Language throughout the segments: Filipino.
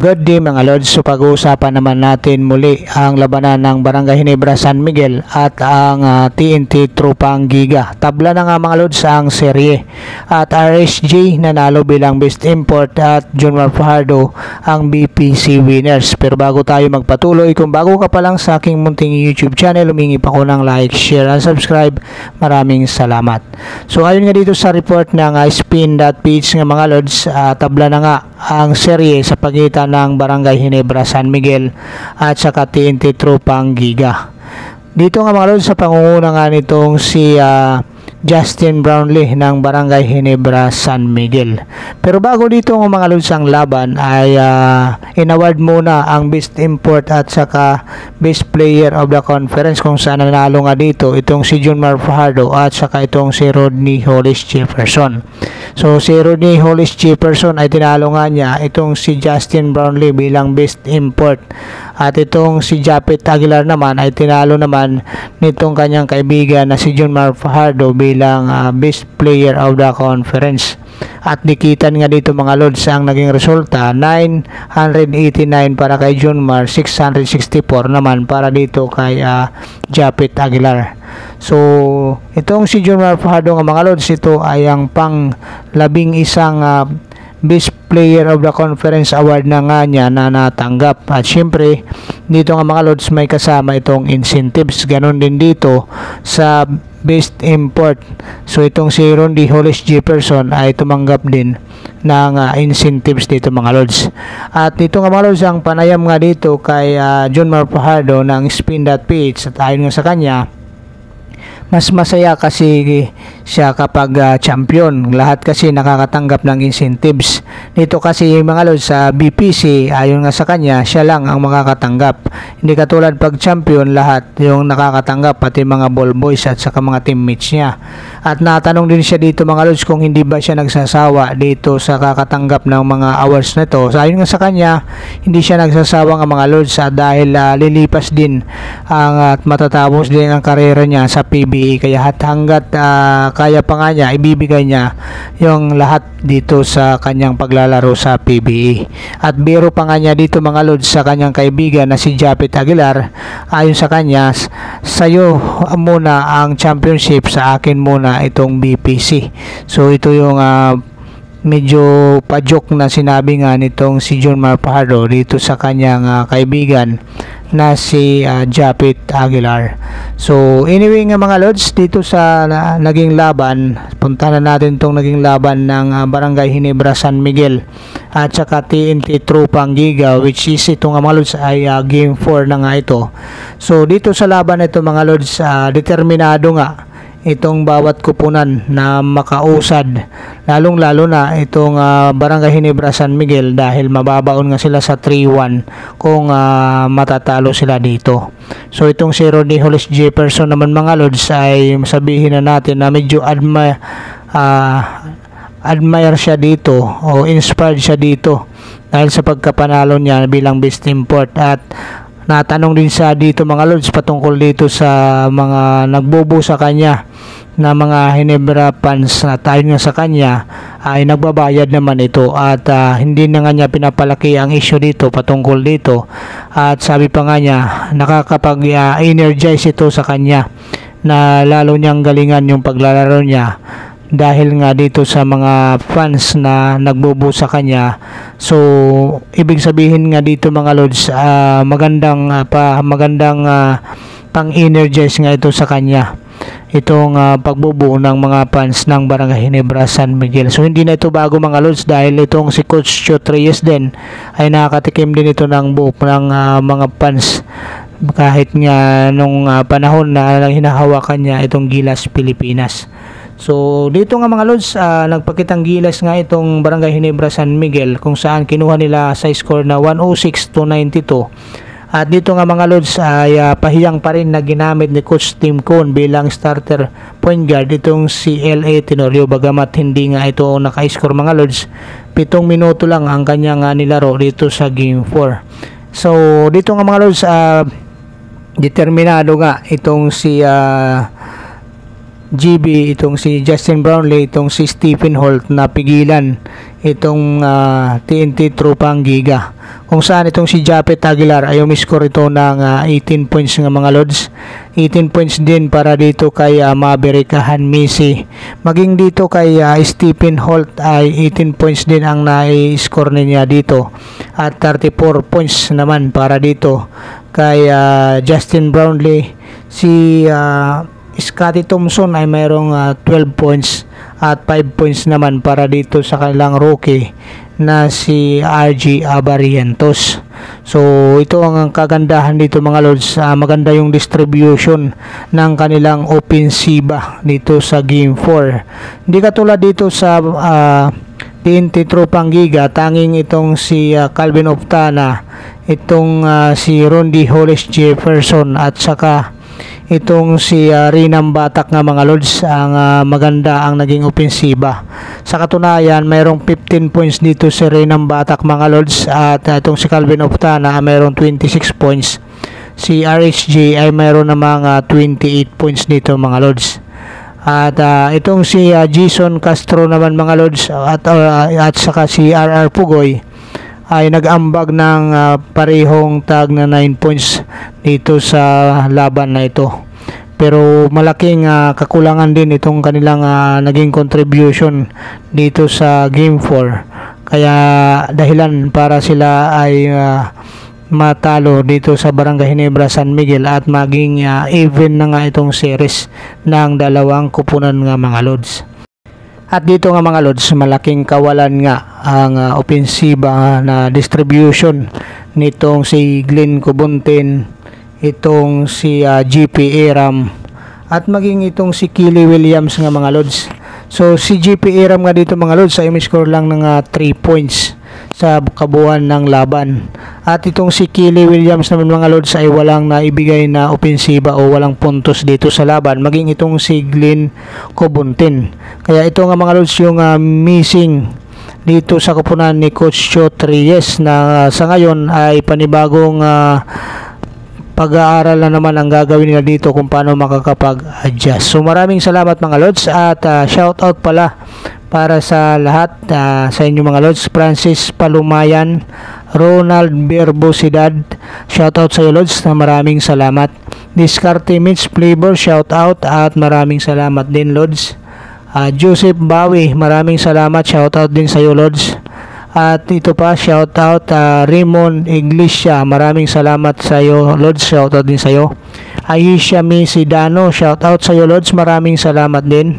Good day mga Lods, so pag-uusapan naman natin muli ang labanan ng Barangay Ginebra San Miguel at ang TNT Tropang Giga. Tabla na nga mga Lods ang serye at RSG nanalo bilang Best Import at Junmar Fajardo ang BPC winners. Pero bago tayo magpatuloy, kung bago ka pa lang sa aking munting YouTube channel, humingi pa ko ng like, share and subscribe. Maraming salamat. So ayon nga dito sa report ng spin.ph nga mga Lods, tabla na nga ang serye sa pagitan ng Barangay Ginebra San Miguel at saka TNT Tropang Giga. Dito nga mga Lods, sa pangunguna nga nitong si Justin Brownlee ng Barangay Ginebra San Miguel. Pero bago dito ng mga Lods ang laban ay inaward muna ang Best Import at saka Best Player of the Conference, kung saan nanalo nga dito itong si Junmar Fajardo at saka itong si Rodney Hollis Jefferson. So si Rodney Hollis Jefferson ay tinalo nga niya itong si Justin Brownlee bilang Best Import, at itong si Japet Aguilar naman ay tinalo naman nitong kanyang kaibigan na si Junmar Fajardo bilang Best Player of the Conference. At dikitan nga dito mga Lods ang naging resulta, 989 para kay Junmar, 664 naman para dito kay Japet Aguilar. So itong si Junmar Fajardo nga mga Lods, ito ay ang pang-11 Best Player of the Conference Award na nga niya na natanggap. At syempre dito nga mga Lods may kasama itong incentives, ganon din dito sa Best Import. So itong si Rodney Hollis Jefferson ay tumanggap din ng incentives dito mga Lods. At dito nga mga Lods, ang panayam nga dito kay Junmar Fajardo ng spin.ph, at ayon nga sa kanya, mas masaya kasi siya kapag champion. Lahat kasi nakakatanggap ng incentives. Dito kasi mga Lods sa BPC, ayon nga sa kanya, siya lang ang makakatanggap. Hindi katulad pag champion, lahat yung nakakatanggap, pati mga ball boys at saka mga teammates niya. At natanong din siya dito mga Lods kung hindi ba siya nagsasawa dito sa kakatanggap ng mga awards na to. So ayon nga sa kanya, hindi siya nagsasawa ng mga Lods dahil lilipas din at matatapos din ang karera niya sa PBA. Kaya hanggat kaya pa nga niya, ibibigay niya yung lahat dito sa kanyang paglalaro sa PBA. At biro pa nga niya dito mga Lods sa kanyang kaibigan na si Japet Aguilar, ayon sa kanya, sayo muna ang championship, sa akin muna itong BPC. So ito yung medyo pa-joke na sinabi nga nitong si Junmar Fajardo dito sa kanyang kaibigan na si Japet Aguilar. So anyway nga mga Lods, dito sa naging laban, punta na natin tong naging laban ng Barangay Ginebra San Miguel at saka TNT Tropang Giga, which is ito nga mga Lods ay game 4 na nga ito. So dito sa laban na ito mga Lods, determinado nga itong bawat kupunan na makausad, lalong lalo na itong Barangay Ginebra San Miguel, dahil mababaon nga sila sa 3-1 kung matatalo sila dito. So itong si Rodney Hollis Jefferson naman mga Lods ay sabihin na natin na medyo admire siya dito o inspired siya dito dahil sa pagkapanalo niya bilang Best Import. At natanong din siya dito mga Lods patungkol dito sa mga nagbobo sa kanya na mga Ginebra fans, na tayo nga sa kanya ay nagbabayad naman ito at hindi na nga niya pinapalaki ang issue dito patungkol dito. At sabi pa nga niya, nakakapag-energize ito sa kanya na lalo niyang galingan yung paglalaro niya dahil nga dito sa mga fans na nagbobo sa kanya. So ibig sabihin nga dito mga Lods, magandang pang-energize nga ito sa kanya, itong pagbubuo ng mga fans ng Barangay Ginebra San Miguel. So hindi na ito bago mga Lods, dahil itong si Coach Chot Reyes din ay nakakatikim din ito ng buo ng mga fans kahit nga nung panahon na hinahawakan niya itong Gilas Pilipinas. So dito nga mga Lods, nagpakitang gilas nga itong Barangay Ginebra San Miguel, kung saan kinuha nila sa score na 106-92. At dito nga mga Lods ay pahiyang pa rin na ginamit ni Coach Tim Cone bilang starter point guard itong si L.A. Tenorio, bagamat hindi nga ito naka-score mga Lods. 7 minuto lang ang kanyang nilaro dito sa game 4. So dito nga mga Lods, determinado nga itong si GB, itong si Justin Brownlee, itong si Stephen Holt na pigilan itong TNT Tropang Giga. Kung saan itong si Japet Aguilar ay umiscore ito ng 18 points ng mga lods. 18 points din para dito kay Maverick Hanmisi. Maging dito kay Stephen Holt ay 18 points din ang na-score niya dito. At 34 points naman para dito kay Justin Brownlee. Si Scotty Thompson ay mayroong 12 points at 5 points naman para dito sa kanilang rookie na si RG Abarientos. So ito ang kagandahan dito mga lods, maganda yung distribution ng kanilang opensiba dito sa game 4. Hindi katulad dito sa TNT Tropang Giga, tanging itong si Calvin Oftana, itong si Rondy Hollis Jefferson at saka itong si Rinam Batak nga mga lods ang maganda ang naging opensiba. Sa katunayan, mayroong 15 points dito si Rinam Batak mga lods at itong si Calvin Oftana mayroong 26 points. Si RHJ ay mayroon namang 28 points dito mga lods. At itong si Jason Castro naman mga lods at saka si RR Pugoy ay nag-ambag ng parehong tag na 9 points dito sa laban na ito. Pero malaking kakulangan din itong kanilang naging contribution dito sa game 4. Kaya dahilan para sila ay matalo dito sa Barangay Ginebra San Miguel at maging even na nga itong series ng dalawang kupunan nga mga lods. At dito nga mga lods, malaking kawalan nga ang opensiba na distribution nitong si Glenn Cobuntin, itong si GP Aram at maging itong si Killy Williams nga mga lods. So si GP Aram nga dito mga lods ay score lang ng 3 points sa kabuuan ng laban. At itong si Killy Williams naman mga lods ay walang naibigay na opensiba o walang puntos dito sa laban, maging itong si Glenn Cobuntin. Kaya ito nga mga lods yung missing dito sa kupunan ni Coach Cho Trias na sa ngayon ay panibagong pag-aaral na naman ang gagawin nila dito kung paano makakapag-adjust. So maraming salamat mga lods at shout out pala para sa lahat sa inyo mga lods. Francis Palumayan, Ronald Berbosidad, shout out sa iyo lods na maraming salamat. Discarte Mitch Flavor, shout out at maraming salamat din lods. Joseph Bawi, maraming salamat, shout out din sa iyo lods. At ito pa, shout out Raymond Iglesia, maraming salamat sa iyo lods, shout out din sa iyo. Aisha Misidano, shout out sa iyo lods, maraming salamat din.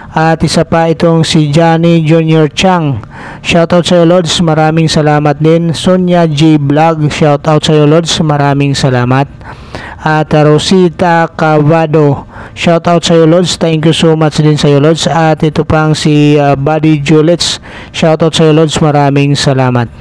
At isa pa itong si Johnny Junior Chang, shout out sa iyo lods, maraming salamat din. Sonia J Vlog, shout out sa iyo lods, maraming salamat. At Rosita Cavado, shout out sa iyo lods, thank you so much din sa iyo lods. At ito pang si Buddy Julets, shout out sa iyo lods, maraming salamat.